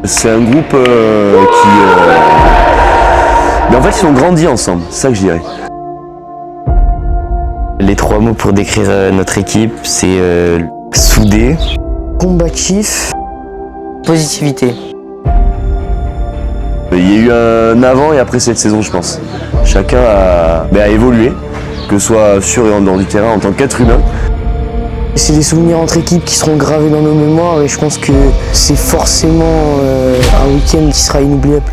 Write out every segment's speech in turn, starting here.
C'est un groupe Mais en fait, ils ont grandi ensemble, c'est ça que je dirais. Les 3 mots pour décrire notre équipe, c'est soudé, combatif, positivité. Il y a eu un avant et après cette saison, je pense. Chacun a évolué, que ce soit sur et en dehors du terrain en tant qu'être humain. c'est des souvenirs entre équipes qui seront gravés dans nos mémoires et je pense que c'est forcément un week-end qui sera inoubliable.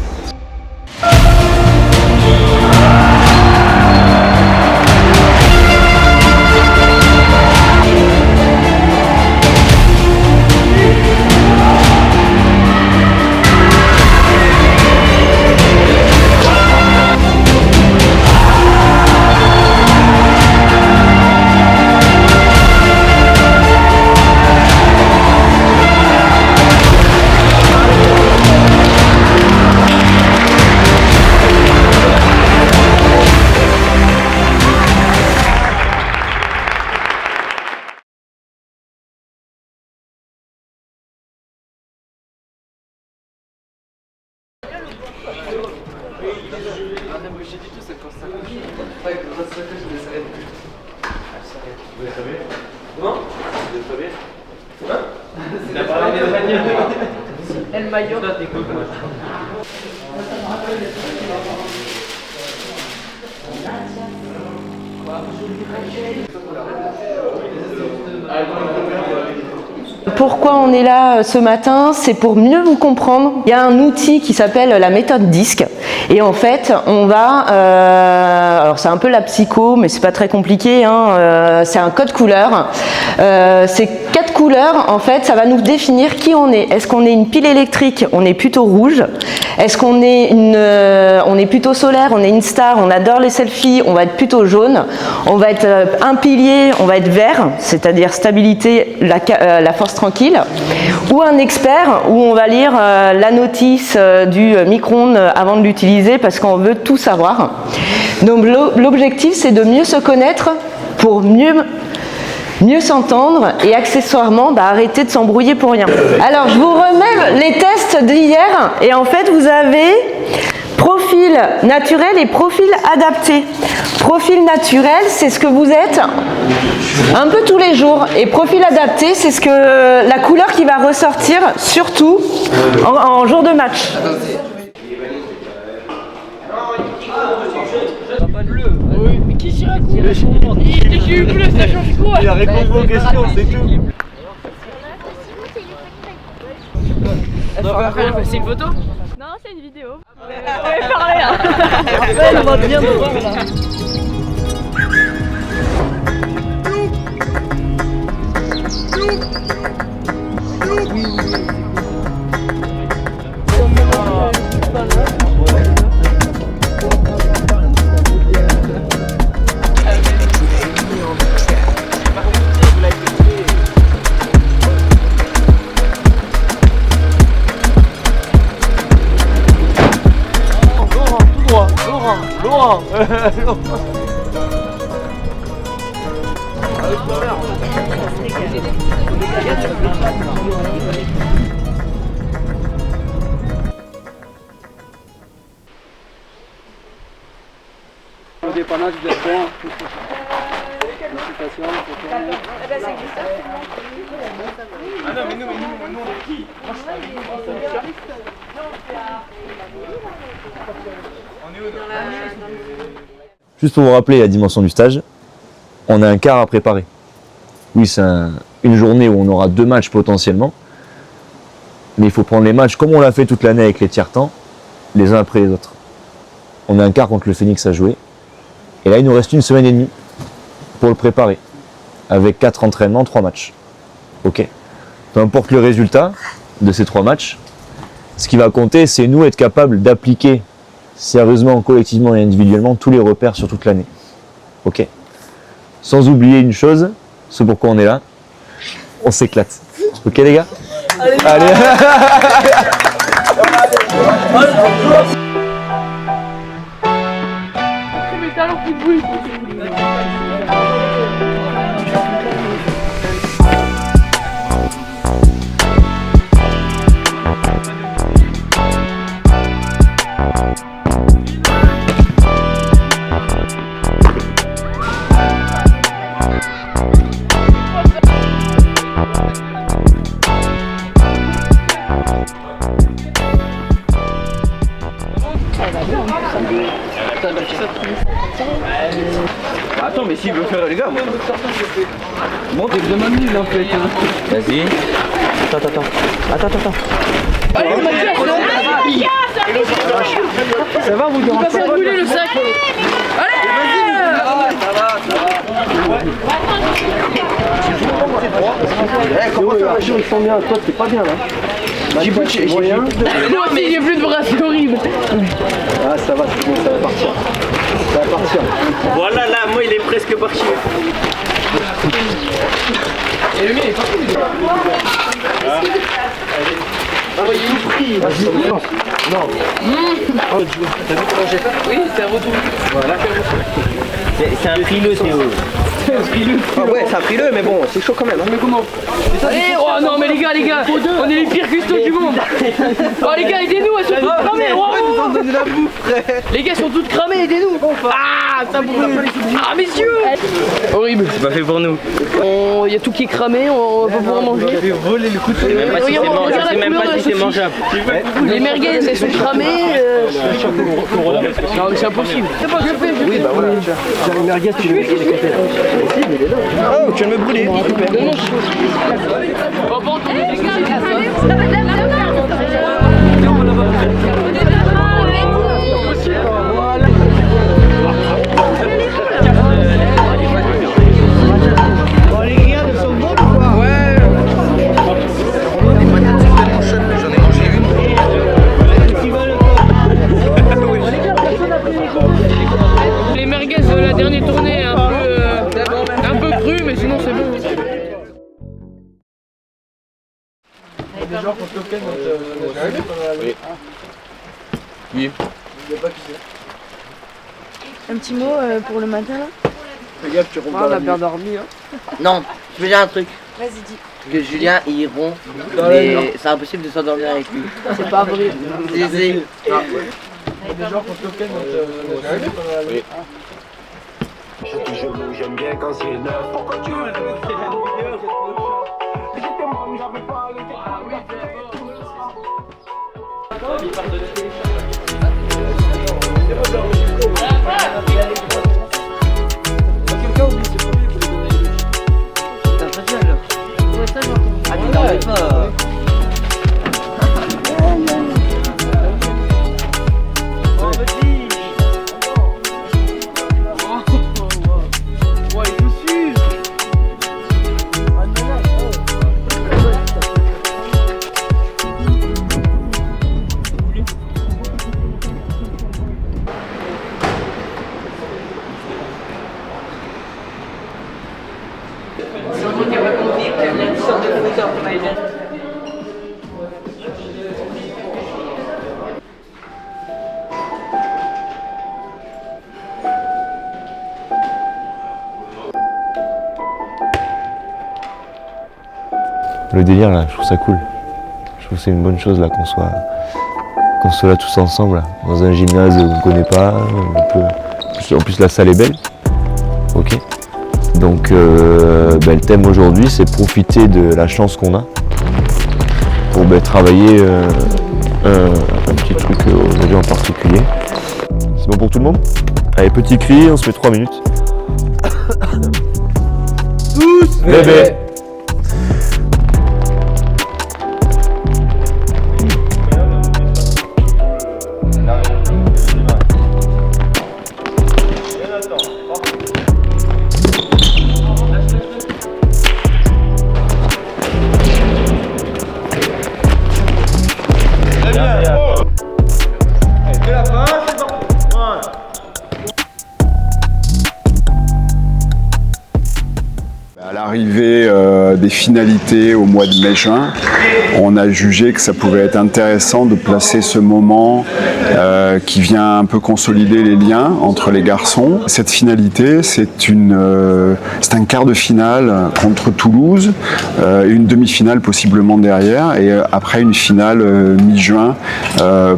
El maillot. Pourquoi on est là ce matin? C'est pour mieux vous comprendre. Il y a un outil qui s'appelle la méthode DISC et en fait on va, alors c'est un peu la psycho mais c'est pas très compliqué, hein, c'est un code couleur. Ces 4 couleurs en fait ça va nous définir qui on est. Est-ce qu'on est une pile électrique? On est plutôt rouge. Est-ce qu'on est on est plutôt solaire? On est une star, on adore les selfies, on va être plutôt jaune. On va être un pilier, on va être vert, c'est-à-dire stabilité, la force tranquille, ou un expert où on va lire la notice du micro-ondes avant de l'utiliser parce qu'on veut tout savoir. Donc l'objectif c'est de mieux se connaître pour mieux s'entendre et accessoirement arrêter de s'embrouiller pour rien. Alors je vous remets les tests d'hier et en fait vous avez profil naturel et profil adapté. Profil naturel, c'est ce que vous êtes un peu tous les jours. Et profil adapté, c'est ce que la couleur qui va ressortir, surtout en jour de match. Mais qui s'y raconte? J'ai eu bleu, ça change quoi? Il a répondu aux questions, c'est tout. C'est une photo? Non, c'est une vidéo. On va parler là. Elle va bien nous voir là. Laurent. Au dépannage, vous êtes bon. Félicitations. Ah non, mais nous, on est qui? Juste pour vous rappeler la dimension du stage, on a un quart à préparer. Oui, c'est une journée où on aura 2 matchs potentiellement, mais il faut prendre les matchs comme on l'a fait toute l'année avec les tiers-temps, les uns après les autres. On a un quart contre le Phoenix à jouer, et là il nous reste 1 semaine et demie pour le préparer, avec 4 entraînements, 3 matchs. Ok. Peu importe le résultat de ces 3 matchs, ce qui va compter, c'est nous être capables d'appliquer sérieusement, collectivement et individuellement tous les repères sur toute l'année. Ok. Sans oublier une chose, c'est pourquoi on est là, on s'éclate. Ok les gars? Allez. Mes talons qui bougent. s'il veut faire les gars. Bon, t'es vraiment nul en fait. Vas-y. Attends. Allez, Ça va, vous on va faire brûler le sac. Allez, Comment ça va, ils sont bien. Toi, t'es pas bien là. J'ai moyen. moi aussi j'ai plus de bras, c'est horrible. Ah, ça va, c'est bon, ça va partir. Ça va partir. Voilà, là, moi, il est presque parti. Et le mien est parti. Vas-y, non. Oui, c'est un retour. C'est un frileux, Théo. Ah ouais, ça a pris le, mais bon, c'est chaud quand même. Mais comment? Allez, oh non mais les gars, on est les pires custos du monde. Oh les gars, aidez-nous, elles sont toutes cramées. Oh, les gars sont toutes cramées, aidez-nous. Ah, ça brûle. Ah messieurs. Horrible. C'est pas fait pour nous. Il y a tout qui est cramé, on va pas pouvoir manger. Je sais même pas si c'est mangeable. Je sais même pas si c'est mangeable. Les merguez, elles sont cramées. Non mais c'est impossible. C'est pas que je fais. Oui, bah voilà. Tiens, les merguez, tu les mets les côtés là. Oh, tu viens de me brûler. Oh, bon, les merguez de la dernière tournée, un peu cru, mais sinon c'est bon. Un petit mot pour le matin là. Fais gaffe, tu rentres dans la bien dormi. Non, je veux dire un truc. Vas-y, dis. Que Julien il ronfle, mais c'est impossible de s'endormir avec lui. C'est pas vrai. C'est- J'aime bien quand c'est neuf. Pourquoi tu veux j'étais moi, mais j'avais pas Le délire là, je trouve ça cool. Je trouve que c'est une bonne chose là qu'on soit là tous ensemble là, dans un gymnase où on ne connaît pas. En plus la salle est belle. Ok. Donc le thème aujourd'hui c'est profiter de la chance qu'on a pour travailler un petit truc aujourd'hui en particulier. C'est bon pour tout le monde? Allez, petit cri, on se met 3 minutes. Tous bébé. À l'arrivée des finalités au mois de mai-juin, on a jugé que ça pouvait être intéressant de placer ce moment qui vient un peu consolider les liens entre les garçons. Cette finalité, c'est un quart de finale contre Toulouse, une demi-finale possiblement derrière, et après une finale mi-juin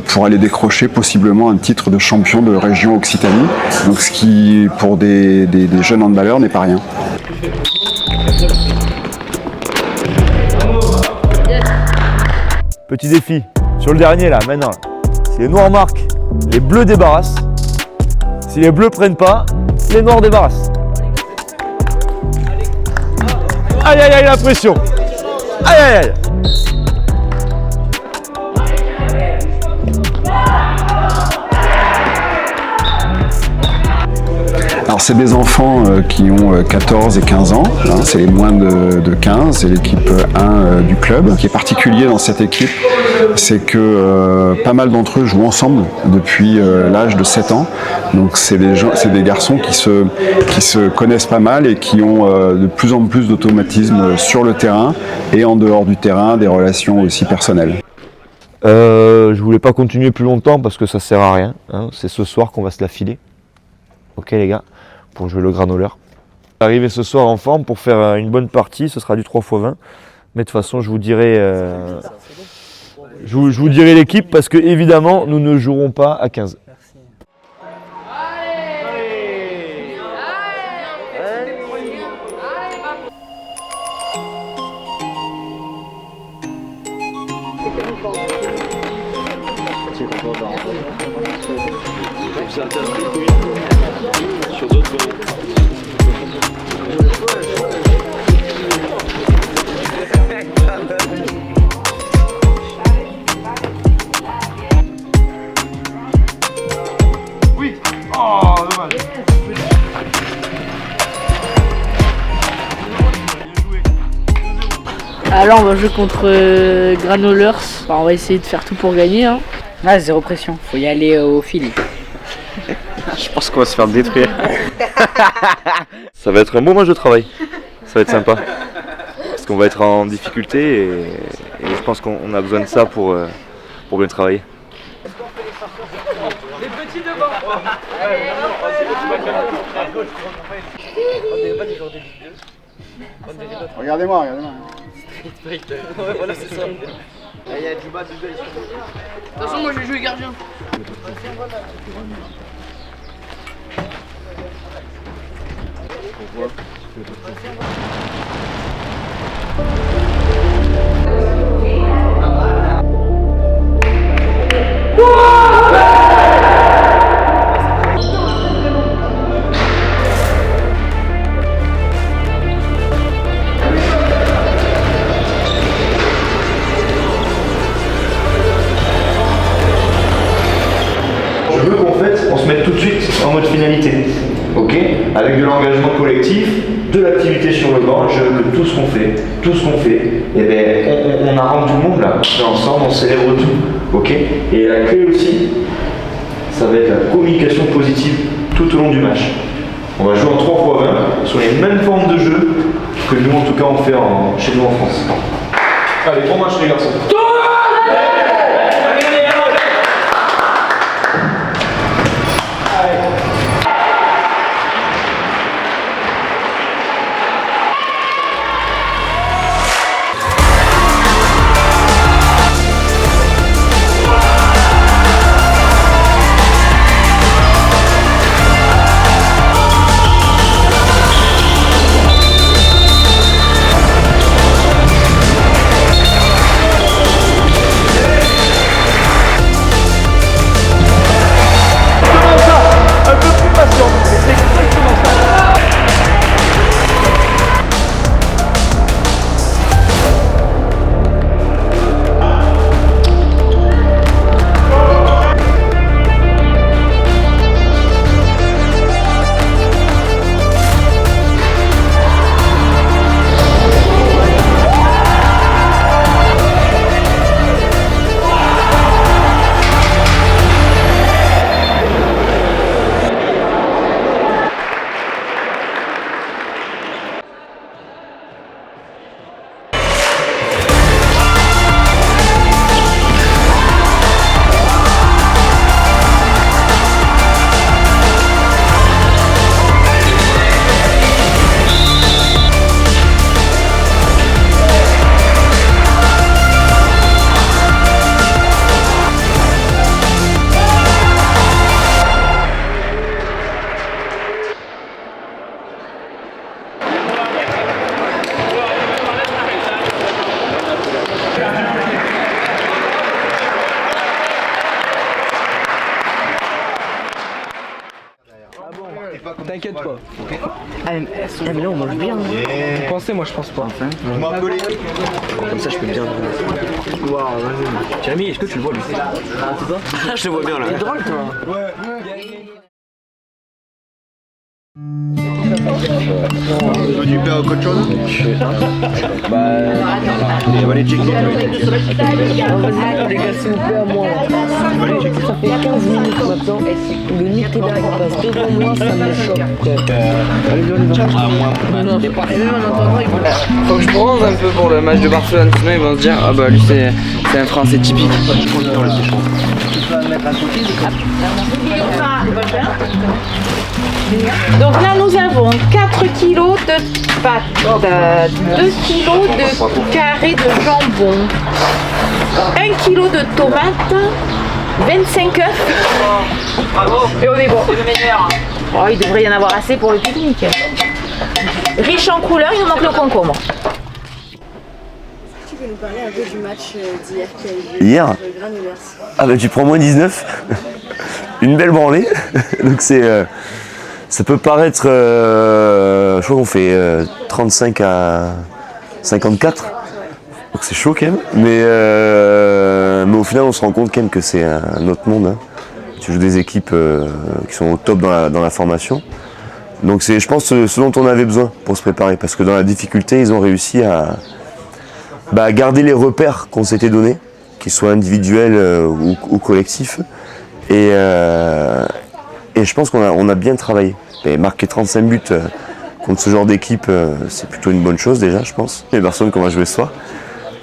pour aller décrocher possiblement un titre de champion de région Occitanie, donc ce qui pour des jeunes handballeurs n'est pas rien. Petit défi, sur le dernier là, maintenant. Si les noirs marquent, les bleus débarrassent. Si les bleus prennent pas, les noirs débarrassent. Aïe aïe aïe, la pression. Aïe aïe aïe. Alors c'est des enfants qui ont 14 et 15 ans, hein, c'est les moins de 15, c'est l'équipe 1 du club. Ce qui est particulier dans cette équipe, c'est que pas mal d'entre eux jouent ensemble depuis l'âge de 7 ans. Donc c'est des garçons qui se connaissent pas mal et qui ont de plus en plus d'automatisme sur le terrain et en dehors du terrain, des relations aussi personnelles. Je voulais pas continuer plus longtemps parce que ça sert à rien, hein. C'est ce soir qu'on va se la filer. Ok les gars, pour jouer le granuleur. Arriver ce soir en forme pour faire une bonne partie, ce sera du 3x20. Mais de toute façon, je vous dirai l'équipe parce que évidemment, nous ne jouerons pas à 15. Alors on va jouer contre Granolers. Enfin, on va essayer de faire tout pour gagner. Hein. Ah, zéro pression, faut y aller au fil. Je pense qu'on va se faire détruire. Ça va être un bon match de travail. Ça va être sympa. Parce qu'on va être en difficulté et je pense qu'on a besoin de ça pour bien travailler. Les petits devant. Regardez-moi, regardez-moi. Voilà, c'est ça. Il y a du bas, du bas. De toute façon, moi je vais jouer gardien. Je veux qu'en fait, on se mette tout de suite en mode finalité, ok? Avec de l'engagement collectif, de l'activité sur le banc, je veux que tout ce qu'on fait, eh ben, on arrange tout le monde là, on est ensemble, on célèbre tout, ok? Et la clé aussi, ça va être la communication positive tout au long du match. On va jouer en 3x20 sur les mêmes formes de jeu que nous en tout cas on fait chez nous en France. Allez, bon match les garçons. t'inquiète pas. Ah mais là on mange bien. Vous pensez, moi je pense pas. Comme ça je peux bien. Waouh, vas-y. Jérémy, est-ce que tu le vois lui? Je te vois bien là. C'est drôle toi. Ouais. Du pain au coach chaud? On va les checker. Les gars, s'il vous plaît, à moi. Ça fait 15 minutes maintenant. Le Nutella il passe devant moi, ça me choque. Faut que je bronze un peu pour le match de Barcelone, sinon ils vont se dire ah bah lui c'est un Français typique. Donc là nous avons 4 kilos de pâtes, 2 kilos de carrés de jambon, 1 kilo de tomates, 25 œufs et on est bon. Oh, il devrait y en avoir assez pour le pique-nique. Riche en couleurs, il nous manque le concombre. Tu peux nous parler un peu du match d'hier qui a eu Hier Granollers? Ah bah tu prends moins 19. Une belle branlée. Donc c'est... ça peut paraître... je crois qu'on fait 35 à 54. Donc c'est chaud quand même. Mais au final on se rend compte quand même que c'est un autre monde. Hein. Tu joues des équipes qui sont au top dans la formation. Donc c'est, je pense, ce dont on avait besoin pour se préparer. Parce que dans la difficulté, ils ont réussi à garder les repères qu'on s'était donnés, qu'ils soient individuels ou collectifs. Et je pense qu'on a bien travaillé. Et marquer 35 buts contre ce genre d'équipe, c'est plutôt une bonne chose déjà, je pense. Les personnes qu'on va jouer ce soir.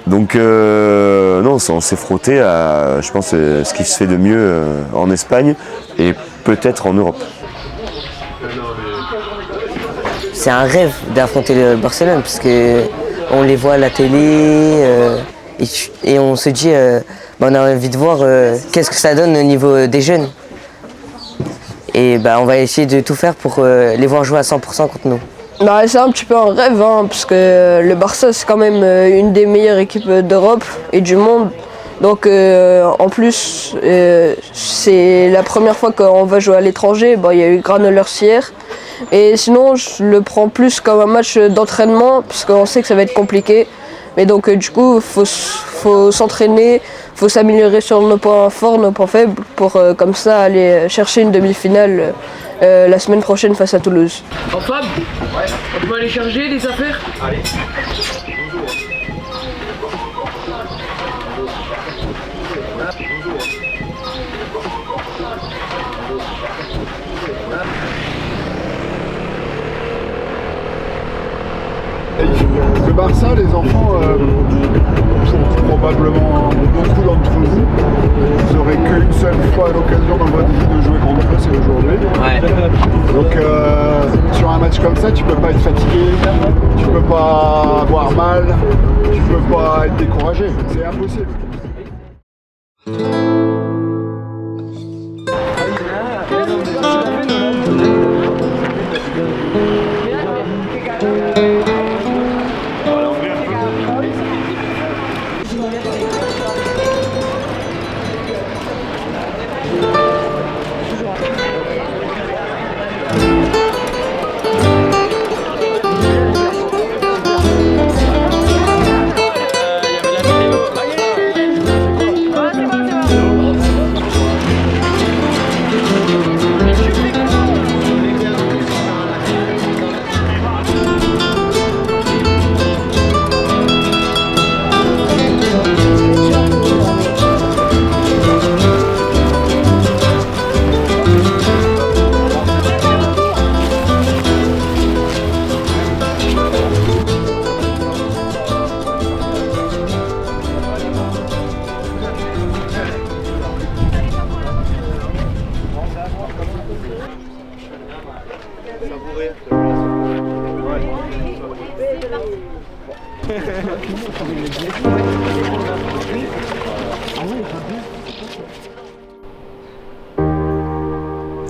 Donc non, on s'est frotté à, je pense, ce qui se fait de mieux en Espagne et peut-être en Europe. C'est un rêve d'affronter le Barcelone parce que on les voit à la télé et on se dit on a envie de voir qu'est-ce que ça donne au niveau des jeunes. Et on va essayer de tout faire pour les voir jouer à 100% contre nous. C'est un petit peu un rêve, parce que le Barça c'est quand même une des meilleures équipes d'Europe et du monde. Donc en plus c'est la première fois qu'on va jouer à l'étranger. Il y a eu Granollers hier. Et sinon je le prends plus comme un match d'entraînement parce qu'on sait que ça va être compliqué. Mais donc du coup faut s'entraîner, faut s'améliorer sur nos points forts, nos points faibles pour comme ça aller chercher une demi-finale la semaine prochaine face à Toulouse. Oh Fab, on peut aller charger des affaires? Allez. Le Barça, les enfants, probablement beaucoup d'entre vous, vous n'aurez qu'une seule fois l'occasion dans votre vie de jouer contre eux, c'est aujourd'hui. Ouais. Donc sur un match comme ça, tu peux pas être fatigué, tu peux pas avoir mal, tu peux pas être découragé, c'est impossible.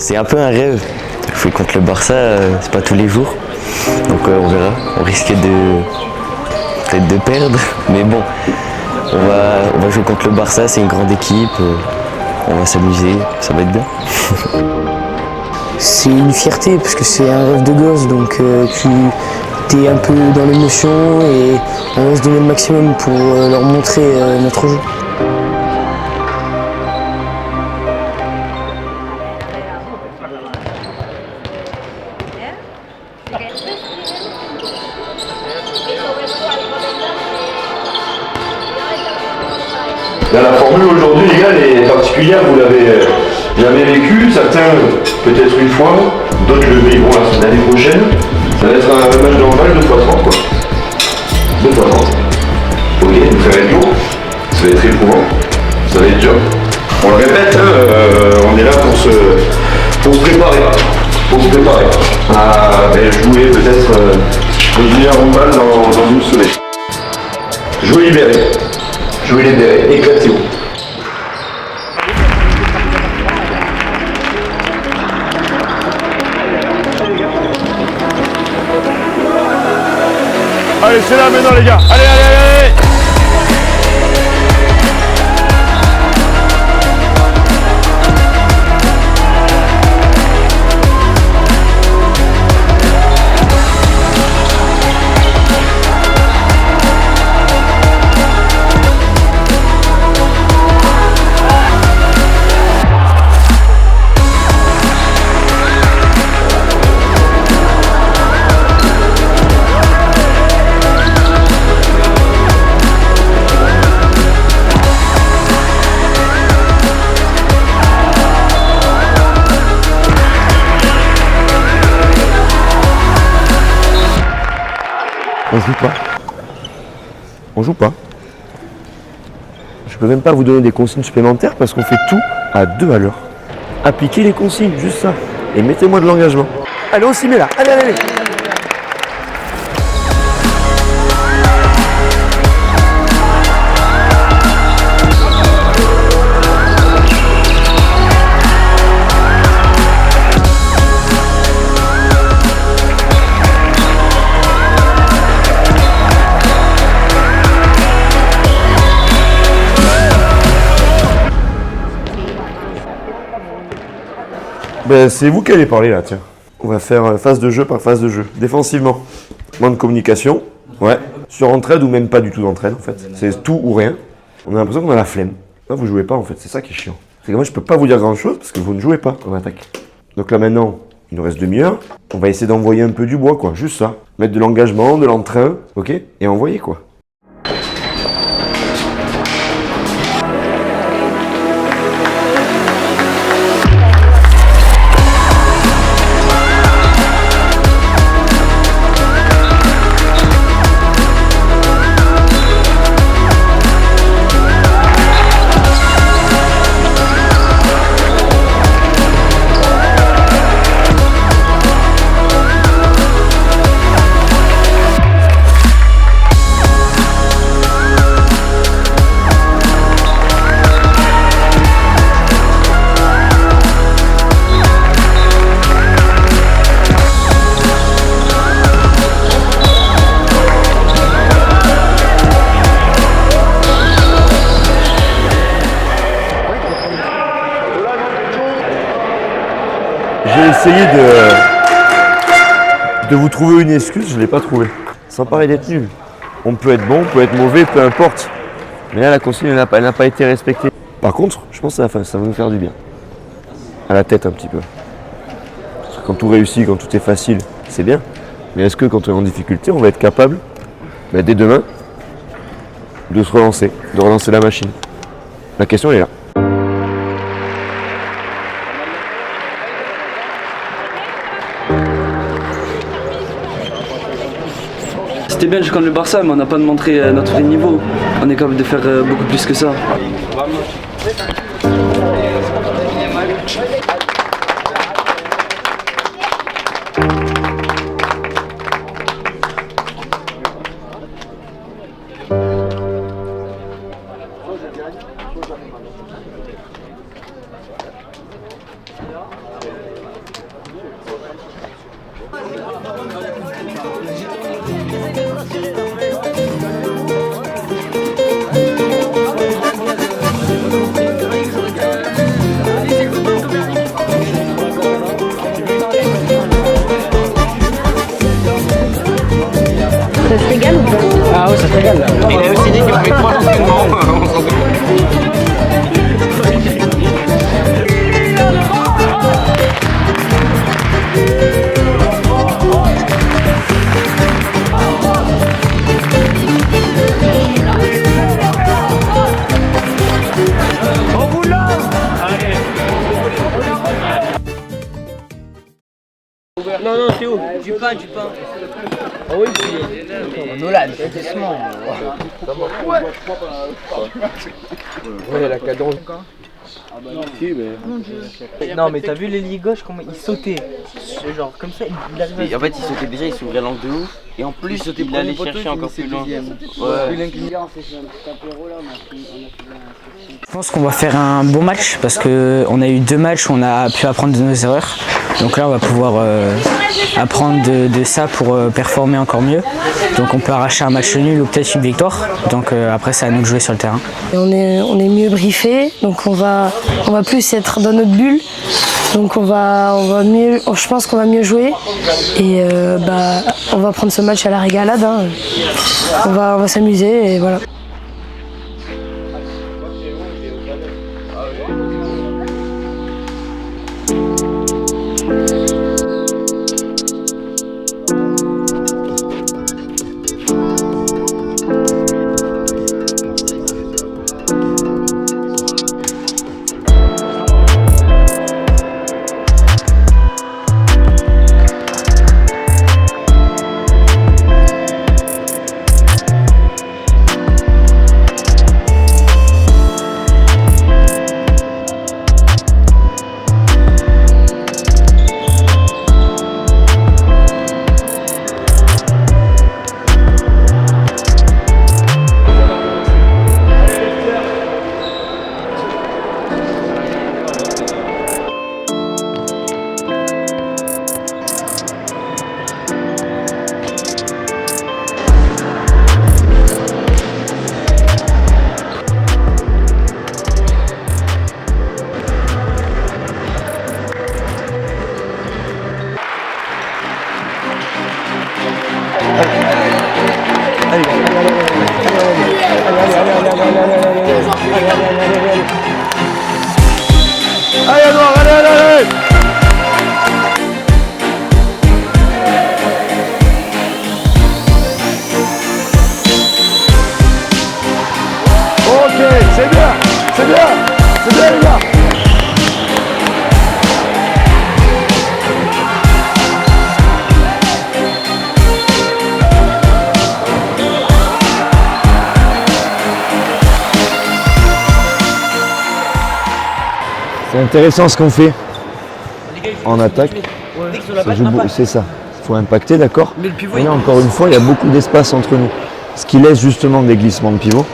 C'est un peu un rêve. Jouer contre le Barça, c'est pas tous les jours. Donc on verra. On risque peut-être de perdre. Mais bon, on va jouer contre le Barça, c'est une grande équipe. On va s'amuser, ça va être bien. c'est une fierté parce que c'est un rêve de gosse, donc tu es un peu dans l'émotion et on va se donner le maximum pour leur montrer notre jeu. Là, la formule aujourd'hui, les gars, elle est particulière, vous l'avez jamais vécu, certains peut-être une fois, d'autres le vivront l'année prochaine. Ça va être un match normal 2x30 quoi. 2x30. Ok, donc ça va être lourd, ça va être éprouvant, ça va être dur. On le répète, hein, on est là pour se préparer. Pour se préparer à jouer peut-être le meilleur handball dans une semaine. Jouer libéré. Jouer libéré, éclatez-vous. Allez, c'est là maintenant les gars. Allez, allez, allez, allez. On joue pas. On joue pas. Je peux même pas vous donner des consignes supplémentaires parce qu'on fait tout à 2 à l'heure. Appliquez les consignes, juste ça. Et mettez-moi de l'engagement. Allez, on s'y met là. Allez, allez, allez. Ben, c'est vous qui allez parler là, tiens. On va faire phase de jeu par phase de jeu. Défensivement, moins de communication, ouais. Sur entraide ou même pas du tout d'entraide en fait. C'est tout ou rien. On a l'impression qu'on a la flemme. Là, vous jouez pas en fait, c'est ça qui est chiant. C'est que moi je peux pas vous dire grand chose parce que vous ne jouez pas en attaque. Donc là maintenant, il nous reste demi-heure. On va essayer d'envoyer un peu du bois quoi, juste ça. Mettre de l'engagement, de l'entrain, ok? Et envoyer quoi. J'ai essayé de vous trouver une excuse, je ne l'ai pas trouvé. Ça me paraît d'être nul. On peut être bon, on peut être mauvais, peu importe. Mais là, la consigne, elle n'a pas été respectée. Par contre, je pense que ça va nous faire du bien. À la tête un petit peu. Parce que quand tout réussit, quand tout est facile, c'est bien. Mais est-ce que quand on est en difficulté, on va être capable, dès demain, de se relancer, de relancer la machine? La question, elle est là. C'était bien jusqu'à le Barça, mais on n'a pas montré notre vrai niveau. On est capable de faire beaucoup plus que ça. Ça se régale ou pas? Ah ouais, ça se régale là. Il a aussi dit qu'il fait 3 entraînements. Non, non, c'est où? Du pain. Ah oui, Nolan, doucement. Ouais, la cadence. Non, mais t'as vu l'ailier gauche, comment il sautait? Genre comme ça, il arrivait. En fait, il sautait déjà, il s'ouvrait l'angle de ouf. Et en plus, il allait chercher encore plus loin. Ouais. Je pense qu'on va faire un bon match parce qu'on a eu 2 matchs où on a pu apprendre de nos erreurs. Donc là on va pouvoir apprendre de ça pour performer encore mieux. Donc on peut arracher un match nul ou peut-être une victoire. Donc après c'est à nous de jouer sur le terrain. Et on est mieux briefé, donc on va plus être dans notre bulle. Donc on va mieux, je pense qu'on va mieux jouer et on va prendre ce match à la régalade. Hein. On va s'amuser et voilà. Allez, Noir, allez. Ok, c'est bien les gars. C'est intéressant ce qu'on fait en attaque. C'est ça. Il faut impacter, d'accord. Et là, encore une fois, il y a beaucoup d'espace entre nous. Ce qui laisse justement des glissements de pivot.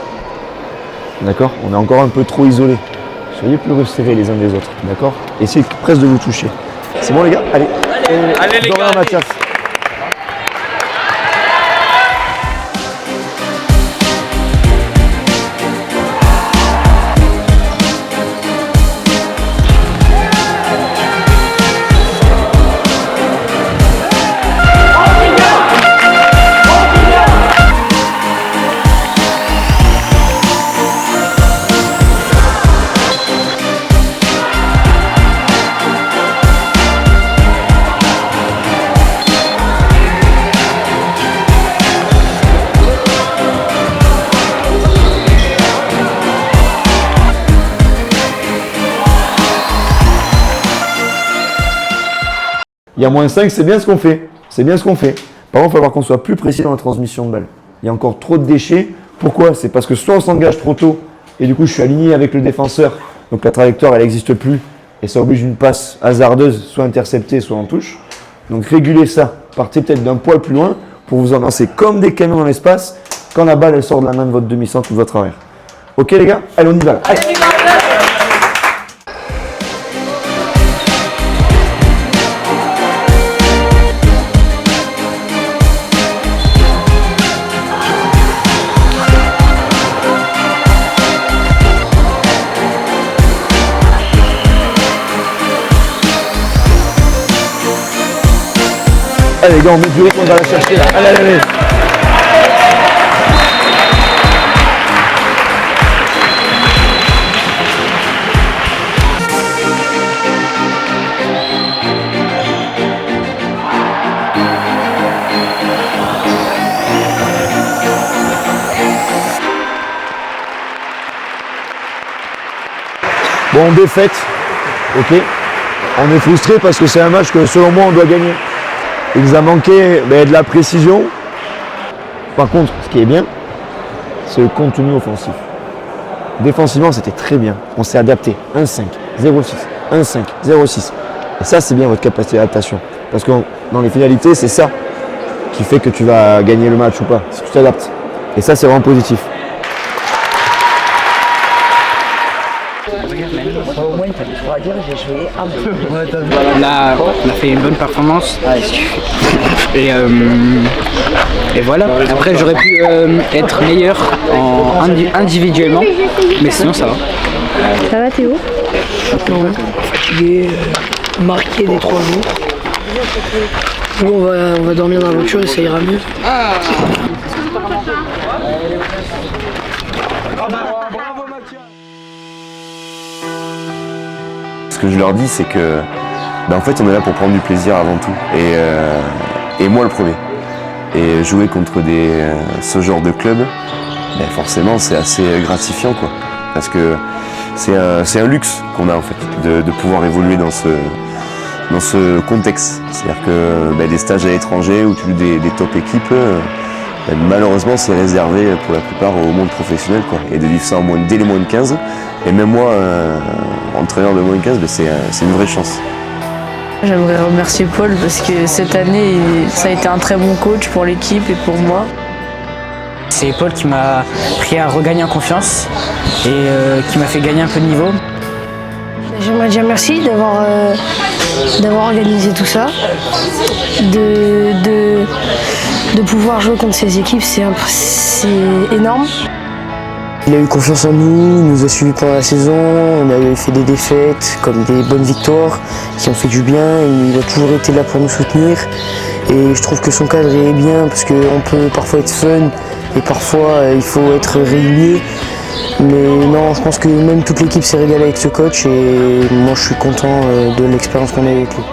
D'accord. On est encore un peu trop isolés. Soyez plus resserrés les uns des autres. D'accord. Essayez presque de vous toucher. C'est bon les gars. Allez. Allez les Dorian, gars. Mathias. Il y a -5, c'est bien ce qu'on fait. Par contre, il va falloir qu'on soit plus précis dans la transmission de balle. Il y a encore trop de déchets. Pourquoi? C'est parce que soit on s'engage trop tôt et du coup je suis aligné avec le défenseur, donc la trajectoire elle n'existe plus et ça oblige une passe hasardeuse, soit interceptée, soit en touche. Donc régulez ça. Partez peut-être d'un poil plus loin pour vous en lancer comme des camions dans l'espace quand la balle elle sort de la main de votre demi-centre ou de votre arrière. Ok les gars? Allez, on y va. Allez. Allez les gars, on met du rythme, on va la chercher là. Allez. Bon, défaite, ok. On est frustré parce que c'est un match que selon moi on doit gagner. Il nous a manqué de la précision. Par contre, ce qui est bien, c'est le contenu offensif. Défensivement, c'était très bien. On s'est adapté. 1-5, 0-6, 1-5, 0-6. Et ça, c'est bien votre capacité d'adaptation. Parce que dans les finalités, c'est ça qui fait que tu vas gagner le match ou pas. Si tu t'adaptes. Et ça, c'est vraiment positif. On a fait une bonne performance. Et voilà. Après, j'aurais pu être meilleur individuellement, mais sinon ça va. Ça va Théo? Non, fatigué, marqué des 3 jours. Bon, on va dormir dans la voiture et ça ira mieux. Ce que je leur dis, c'est que en fait, on est là pour prendre du plaisir avant tout. Et moi le premier. Et jouer contre ce genre de club, forcément, c'est assez gratifiant, quoi. Parce que c'est un luxe qu'on a en fait, de pouvoir évoluer dans ce contexte. C'est-à-dire que des stages à l'étranger où tu joues des top équipes, malheureusement c'est réservé pour la plupart au monde professionnel, quoi. Et de vivre ça dès les moins de 15, et même moi, entraîneur de moins de 15, c'est une vraie chance. J'aimerais remercier Paul parce que cette année, ça a été un très bon coach pour l'équipe et pour moi. C'est Paul qui m'a pris à regagner en confiance et qui m'a fait gagner un peu de niveau. J'aimerais dire merci d'avoir organisé tout ça, de pouvoir jouer contre ces équipes, c'est énorme. Il a eu confiance en nous, il nous a suivis pendant la saison, on a fait des défaites comme des bonnes victoires qui ont fait du bien, il a toujours été là pour nous soutenir et je trouve que son cadre est bien parce qu'on peut parfois être fun et parfois il faut être régulier. Mais non, je pense que même toute l'équipe s'est régalée avec ce coach et moi je suis content de l'expérience qu'on a avec lui.